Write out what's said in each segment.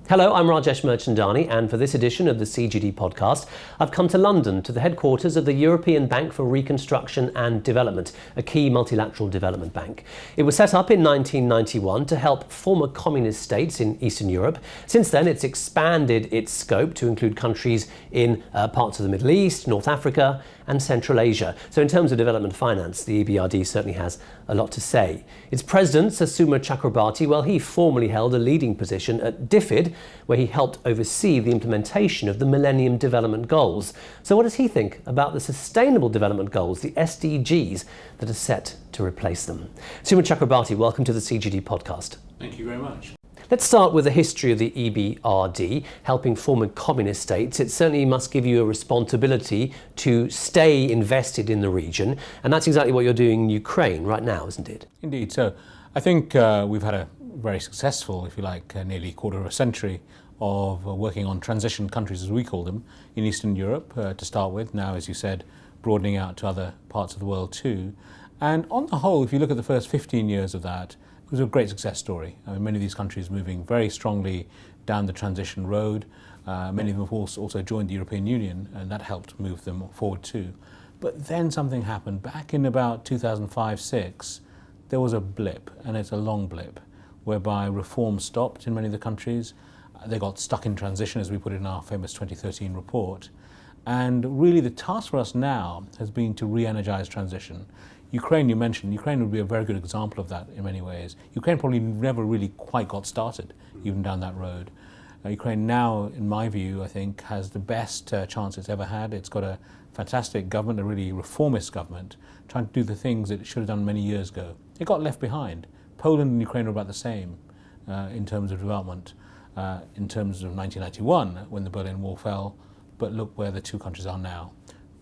Hello, I'm Rajesh Merchandani, and for this edition of the CGD podcast, I've come to London to the headquarters of the European Bank for Reconstruction and Development, a key multilateral development bank. It was set up in 1991 to help former communist states in Eastern Europe. Since then, it's expanded its scope to include countries in parts of the Middle East, North Africa, and Central Asia. So in terms of development finance, the EBRD certainly has a lot to say. Its president, Sir Suma Chakrabarti, well, he formerly held a leading position at DFID, where he helped oversee the implementation of the Millennium Development Goals. So what does he think about the Sustainable Development Goals, the SDGs, that are set to replace them? Suma Chakrabarti, welcome to the CGD podcast. Thank you very much. Let's start with the history of the EBRD, helping former communist states. It certainly must give you a responsibility to stay invested in the region, and that's exactly what you're doing in Ukraine right now, isn't it? Indeed. So I think we've had a very successful, if you like, nearly quarter of a century of working on transition countries, as we call them, in Eastern Europe to start with. Now, as you said, broadening out to other parts of the world too. And on the whole, if you look at the first 15 years of that, it was a great success story. I mean, many of these countries moving very strongly down the transition road. Many of them have also joined the European Union, and that helped move them forward too. But then something happened. Back in about 2005-06, there was a blip, and it's a long blip, whereby reform stopped in many of the countries. They got stuck in transition, as we put it in our famous 2013 report. And really the task for us now has been to re-energize transition. Ukraine, you mentioned, Ukraine would be a very good example of that in many ways. Ukraine probably never really quite got started, even down that road. Ukraine now, in my view, I think, has the best chance it's ever had. It's got a fantastic government, a really reformist government, trying to do the things it should have done many years ago. It got left behind. Poland and Ukraine are about the same in terms of development, in terms of 1991, when the Berlin Wall fell, but look where the two countries are now.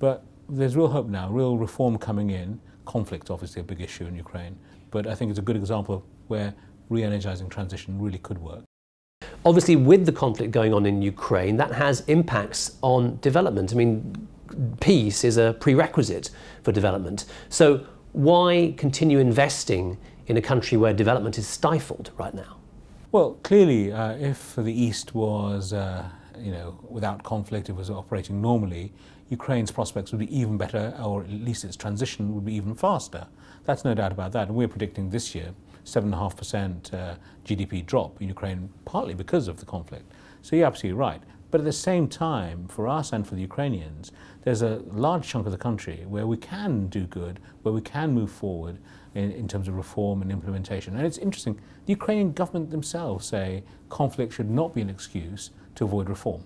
But there's real hope now, real reform coming in. Conflict, obviously, a big issue in Ukraine, but I think it's a good example of where re-energizing transition really could work. Obviously, with the conflict going on in Ukraine, that has impacts on development. I mean, peace is a prerequisite for development. So why continue investing in a country where development is stifled right now? Well, clearly, if the East was, without conflict, it was operating normally, Ukraine's prospects would be even better, or at least its transition would be even faster. That's no doubt about that. And we're predicting this year 7.5% GDP drop in Ukraine, partly because of the conflict. So you're absolutely right. But at the same time, for us and for the Ukrainians, there's a large chunk of the country where we can do good, where we can move forward in terms of reform and implementation. And it's interesting, the Ukrainian government themselves say conflict should not be an excuse to avoid reform.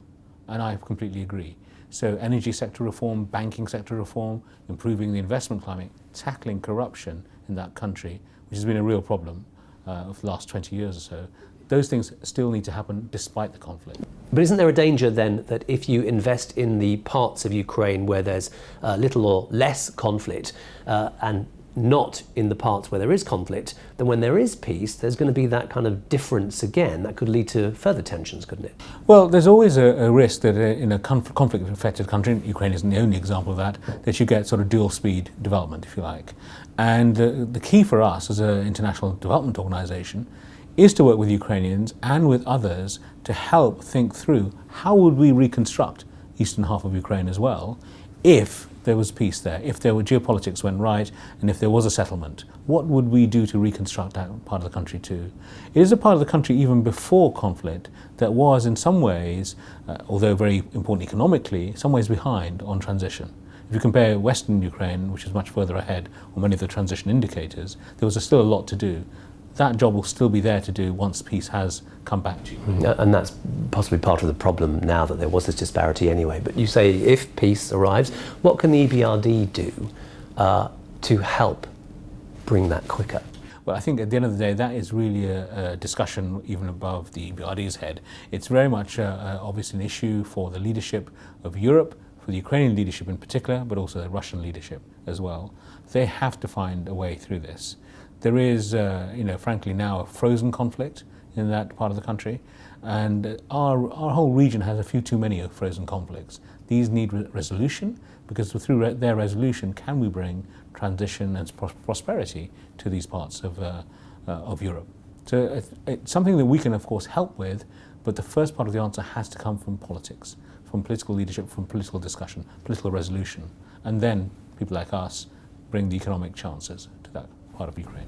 And I completely agree. So energy sector reform, banking sector reform, improving the investment climate, tackling corruption in that country, which has been a real problem of the last 20 years or so. Those things still need to happen despite the conflict. But isn't there a danger then that if you invest in the parts of Ukraine where there's little or less conflict and not in the parts where there is conflict, then when there is peace, there's going to be that kind of difference again that could lead to further tensions, couldn't it? Well, there's always a risk that in a conflict-affected country, Ukraine isn't the only example of that you get sort of dual-speed development, if you like. And the key for us as an international development organization is to work with Ukrainians and with others to help think through how would we reconstruct eastern half of Ukraine as well if there was peace there, if there were geopolitics went right, and if there was a settlement. What would we do to reconstruct that part of the country too? It is a part of the country even before conflict that was in some ways, although very important economically, in some ways behind on transition. If you compare Western Ukraine, which is much further ahead on many of the transition indicators, there was still a lot to do. That job will still be there to do once peace has come back to you. And that's possibly part of the problem now that there was this disparity anyway. But you say if peace arrives, what can the EBRD do to help bring that quicker? Well, I think at the end of the day, that is really a discussion even above the EBRD's head. It's very much obviously an issue for the leadership of Europe, for the Ukrainian leadership in particular, but also the Russian leadership as well. They have to find a way through this. There is, frankly now a frozen conflict in that part of the country, and our whole region has a few too many of frozen conflicts. These need resolution, because through their resolution can we bring transition and prosperity to these parts of Europe. So it's something that we can of course help with, But the first part of the answer has to come from politics, from political leadership, from political discussion, political resolution. And then people like us bring the economic chances to that part of Ukraine.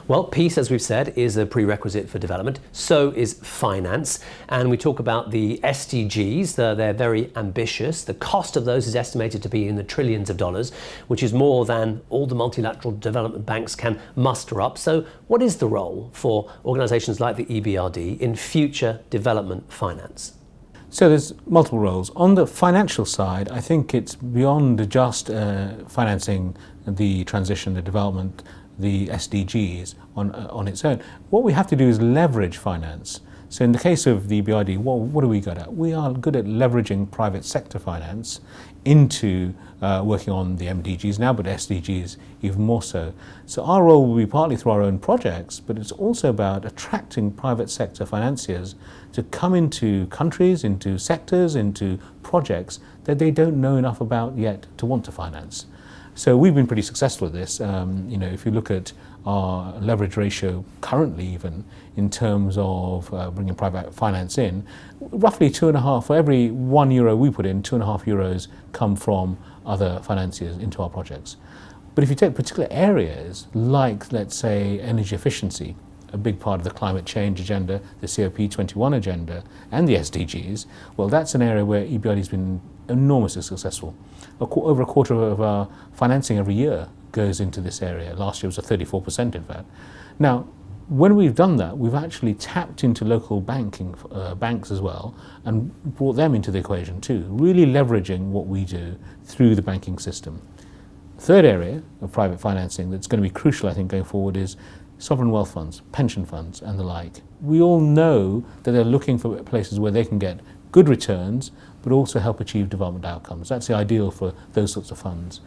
Well, peace, as we've said, is a prerequisite for development. So is finance. And we talk about the SDGs. They're very ambitious. The cost of those is estimated to be in the trillions of dollars, which is more than all the multilateral development banks can muster up. So what is the role for organisations like the EBRD in future development finance? So there's multiple roles. On the financial side, I think it's beyond just financing the transition, the development, the SDGs on its own. What we have to do is leverage finance. So in the case of the EBRD, what are we good at? We are good at leveraging private sector finance into working on the MDGs now, but SDGs even more so. So our role will be partly through our own projects, but it's also about attracting private sector financiers to come into countries, into sectors, into projects that they don't know enough about yet to want to finance. So we've been pretty successful at this. If you look at our leverage ratio currently, even in terms of bringing private finance in, roughly 2.5, for every €1 we put in, 2.5 euros come from other financiers into our projects. But if you take particular areas like, let's say, energy efficiency, a big part of the climate change agenda, the COP21 agenda, and the SDGs, well, that's an area where EBRD has been enormously successful. Over a quarter of our financing every year goes into this area. Last year was 34%, in fact. Now, when we've done that, we've actually tapped into local banks as well and brought them into the equation too, really leveraging what we do through the banking system. Third area of private financing that's going to be crucial, I think, going forward is sovereign wealth funds, pension funds and the like. We all know that they're looking for places where they can get good returns but also help achieve development outcomes. That's the ideal for those sorts of funds.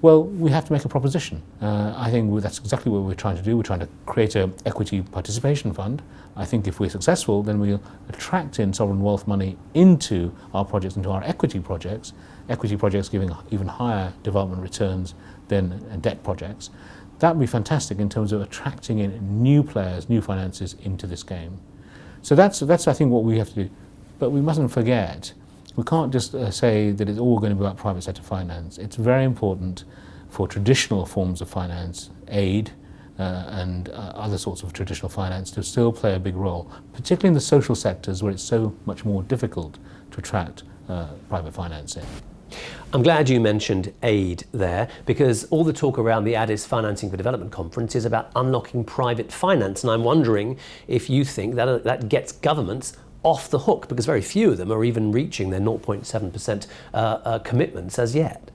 Well, we have to make a proposition. I think that's exactly what we're trying to do. We're trying to create an equity participation fund. I think if we're successful, then we'll attract in sovereign wealth money into our projects, into our equity projects giving even higher development returns than debt projects. That would be fantastic in terms of attracting in new players, new finances into this game. So that's I think what we have to do. But we mustn't forget, we can't just say that it's all going to be about private sector finance. It's very important for traditional forms of finance, aid and other sorts of traditional finance to still play a big role, particularly in the social sectors where it's so much more difficult to attract private finance in. I'm glad you mentioned aid there, because all the talk around the Addis Financing for Development conference is about unlocking private finance, and I'm wondering if you think that gets governments off the hook, because very few of them are even reaching their 0.7% commitments as yet.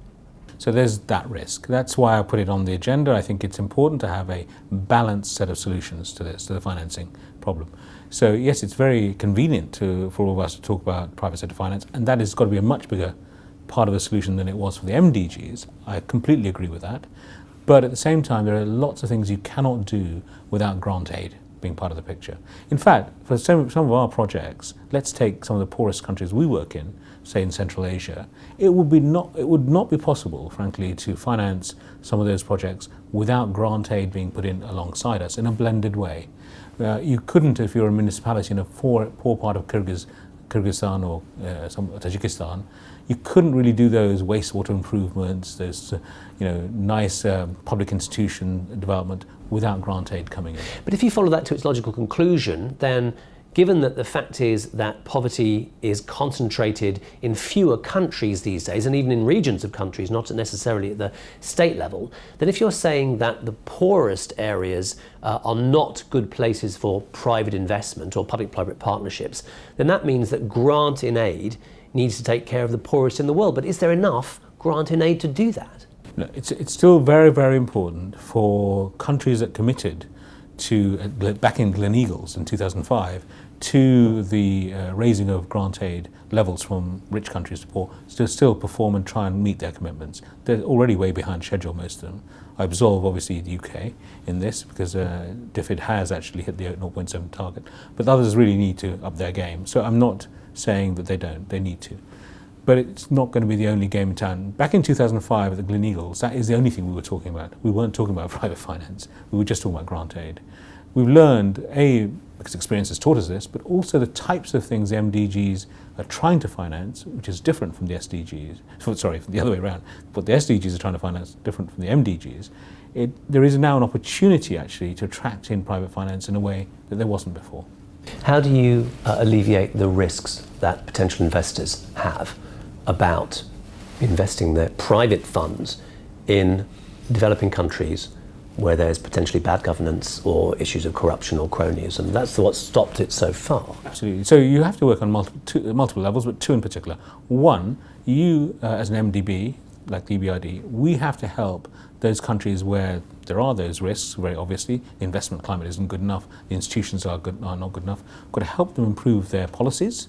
So there's that risk. That's why I put it on the agenda. I think it's important to have a balanced set of solutions to this, to the financing problem. So yes, it's very convenient for all of us to talk about private sector finance, and that has got to be a much bigger part of the solution than it was for the MDGs. I completely agree with that. But at the same time, there are lots of things you cannot do without grant aid being part of the picture. In fact, for some of our projects, let's take some of the poorest countries we work in, say in Central Asia, it would not be possible, frankly, to finance some of those projects without grant aid being put in alongside us in a blended way. You couldn't, if you're a municipality in a poor part of Kyrgyzstan or Tajikistan, you couldn't really do those wastewater improvements, those nice public institution development without grant aid coming in. But if you follow that to its logical conclusion, then given that the fact is that poverty is concentrated in fewer countries these days, and even in regions of countries, not necessarily at the state level, then if you're saying that the poorest areas are not good places for private investment or public-private partnerships, then that means that grant in aid needs to take care of the poorest in the world. But is there enough grant in aid to do that? No, it's still very, very important for countries that committed to, back in Gleneagles in 2005, to the raising of grant aid levels from rich countries to poor, to still perform and try and meet their commitments. They're already way behind schedule, most of them. I absolve, obviously, the UK in this, because DFID has actually hit the 0.7 target, but others really need to up their game. So I'm not saying that they don't, they need to. But it's not going to be the only game in town. Back in 2005 at the Gleneagles, that is the only thing we were talking about. We weren't talking about private finance. We were just talking about grant aid. We've learned, because experience has taught us this, but also the types of things the MDGs are trying to finance, which is different from the SDGs, sorry, the other way around, what the SDGs are trying to finance different from the MDGs. There is now an opportunity actually to attract in private finance in a way that there wasn't before. How do you alleviate the risks that potential investors have about investing their private funds in developing countries where there's potentially bad governance or issues of corruption or cronyism? That's what's stopped it so far. Absolutely. So you have to work on multiple levels, but two in particular. One, you as an MDB, like the EBRD, we have to help those countries where there are those risks, very obviously. The investment climate isn't good enough, the institutions are not good enough. We've got to help them improve their policies.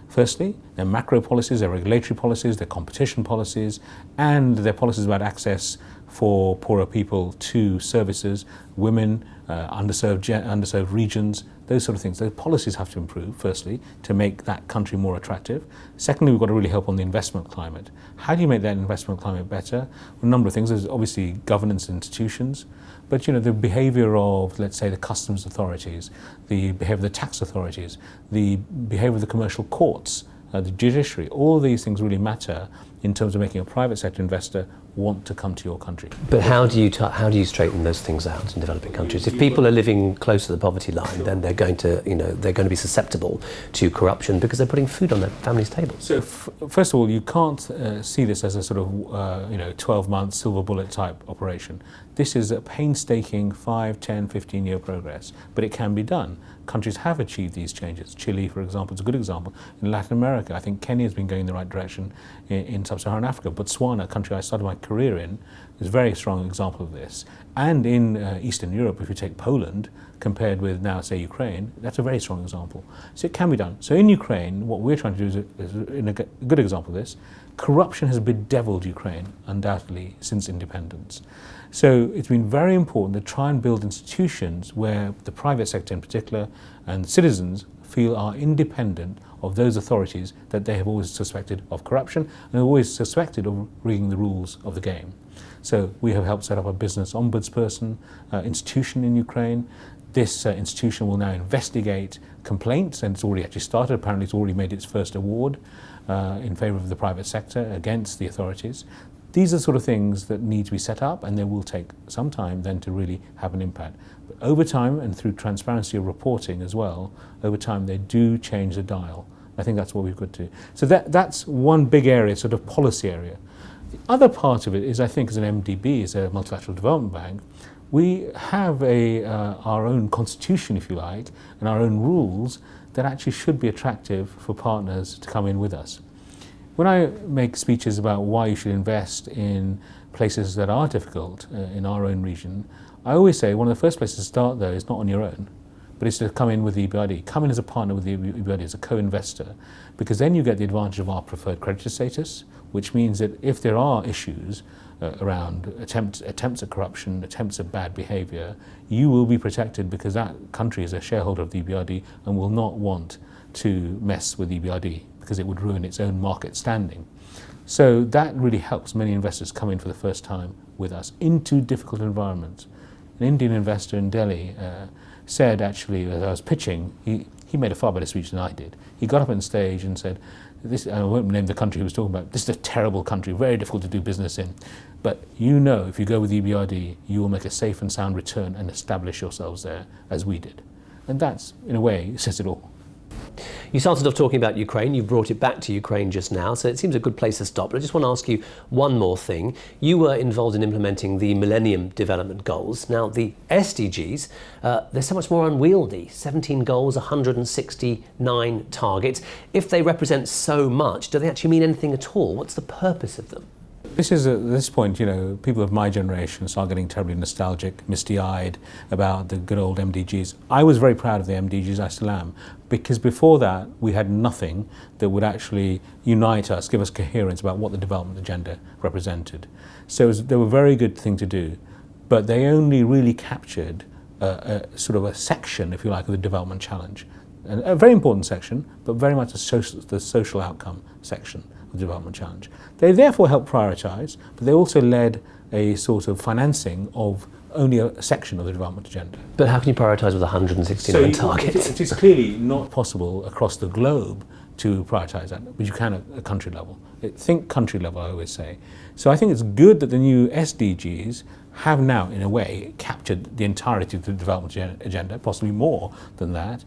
Firstly, their macro policies, their regulatory policies, their competition policies, and their policies about access for poorer people to services, women, underserved regions, those sort of things. Those policies have to improve, firstly, to make that country more attractive. Secondly, we've got to really help on the investment climate. How do you make that investment climate better? Well, a number of things. There's obviously governance institutions, but the behaviour of, let's say, the customs authorities, the behaviour of the tax authorities, the behaviour of the commercial courts, the judiciary, all these things really matter in terms of making a private sector investor want to come to your country. But how do you straighten those things out in developing countries? If people are living close to the poverty line, then they're going to be susceptible to corruption because they're putting food on their families' tables. So first of all, you can't see this as a sort of 12-month silver bullet type operation. This is a painstaking 5, 10, 15-year progress, but it can be done. Countries have achieved these changes. Chile, for example, is a good example. In Latin America, I think Kenya has been going in the right direction in sub-Saharan Africa. Botswana, a country I started my career in, is a very strong example of this. And in Eastern Europe, if you take Poland, compared with now, say, Ukraine, that's a very strong example. So it can be done. So in Ukraine, what we're trying to do is in a good example of this, corruption has bedeviled Ukraine, undoubtedly, since independence. So it's been very important to try and build institutions where the private sector in particular and citizens feel are independent of those authorities that they have always suspected of corruption and always suspected of rigging the rules of the game. So we have helped set up a business ombudsperson institution in Ukraine. This institution will now investigate complaints, and it's already actually started. Apparently it's already made its first award in favour of the private sector against the authorities. These are the sort of things that need to be set up, and they will take some time then to really have an impact. But over time, and through transparency of reporting as well, over time they do change the dial. I think that's what we've got to do. So that's one big area, sort of policy area. The other part of it is, I think, as an MDB, as a multilateral development bank, we have our own constitution, if you like, and our own rules that actually should be attractive for partners to come in with us. When I make speeches about why you should invest in places that are difficult in our own region, I always say one of the first places to start, though, is not on your own, but it's to come in with the EBRD. Come in as a partner with the EBRD, as a co-investor, because then you get the advantage of our preferred creditor status, which means that if there are issues around attempts at corruption, attempts at bad behaviour, you will be protected because that country is a shareholder of the EBRD and will not want to mess with the EBRD because it would ruin its own market standing. So that really helps many investors come in for the first time with us into difficult environments. An Indian investor in Delhi said, actually, as I was pitching, he made a far better speech than I did. He got up on stage and said, I won't name the country he was talking about, this is a terrible country, very difficult to do business in, but if you go with EBRD, you will make a safe and sound return and establish yourselves there, as we did. And that's, in a way, says it all. You started off talking about Ukraine, you brought it back to Ukraine just now, so it seems a good place to stop. But I just want to ask you one more thing. You were involved in implementing the Millennium Development Goals. Now, the SDGs, they're so much more unwieldy. 17 goals, 169 targets. If they represent so much, do they actually mean anything at all? What's the purpose of them? This is, at this point, people of my generation start getting terribly nostalgic, misty-eyed about the good old MDGs. I was very proud of the MDGs, I still am, because before that we had nothing that would actually unite us, give us coherence about what the development agenda represented. So they were a very good thing to do, but they only really captured sort of a section, if you like, of the development challenge. And a very important section, but very much the social outcome section of the development challenge. They therefore helped prioritise, but they also led a sort of financing of only a section of the development agenda. But how can you prioritise with 169 targets? It is clearly not possible across the globe to prioritise that, but you can at a country level. Think country level, I always say. So I think it's good that the new SDGs have now, in a way, captured the entirety of the development agenda, possibly more than that.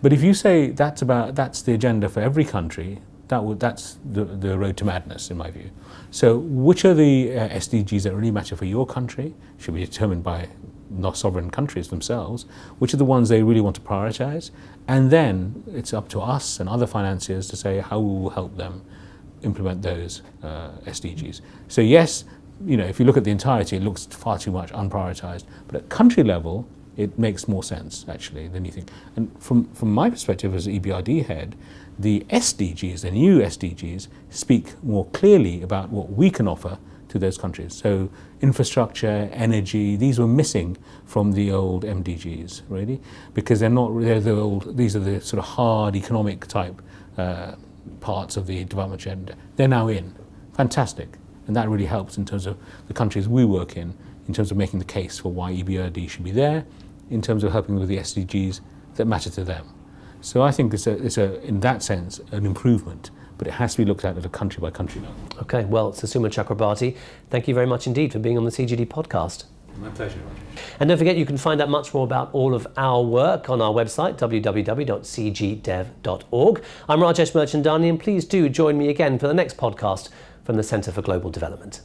But if you say that's the agenda for every country, that's the road to madness, in my view. So which are the SDGs that really matter for your country should be determined by not sovereign countries themselves, which are the ones they really want to prioritise, and then it's up to us and other financiers to say how we will help them implement those SDGs. So yes, if you look at the entirety, it looks far too much unprioritised, but at country level, it makes more sense, actually, than you think. And from my perspective as EBRD head, the SDGs, the new SDGs, speak more clearly about what we can offer to those countries. So infrastructure, energy, these were missing from the old MDGs, really, because these are the sort of hard economic type parts of the development agenda. They're now in. Fantastic. And that really helps in terms of the countries we work in terms of making the case for why EBRD should be there, in terms of helping with the SDGs that matter to them. So I think it's in that sense, an improvement, but it has to be looked at a country by country level. Okay, well, Sir Suma Chakrabarti, thank you very much indeed for being on the CGD podcast. My pleasure, Roger. And don't forget, you can find out much more about all of our work on our website, www.cgdev.org. I'm Rajesh Merchandani, and please do join me again for the next podcast from the Centre for Global Development.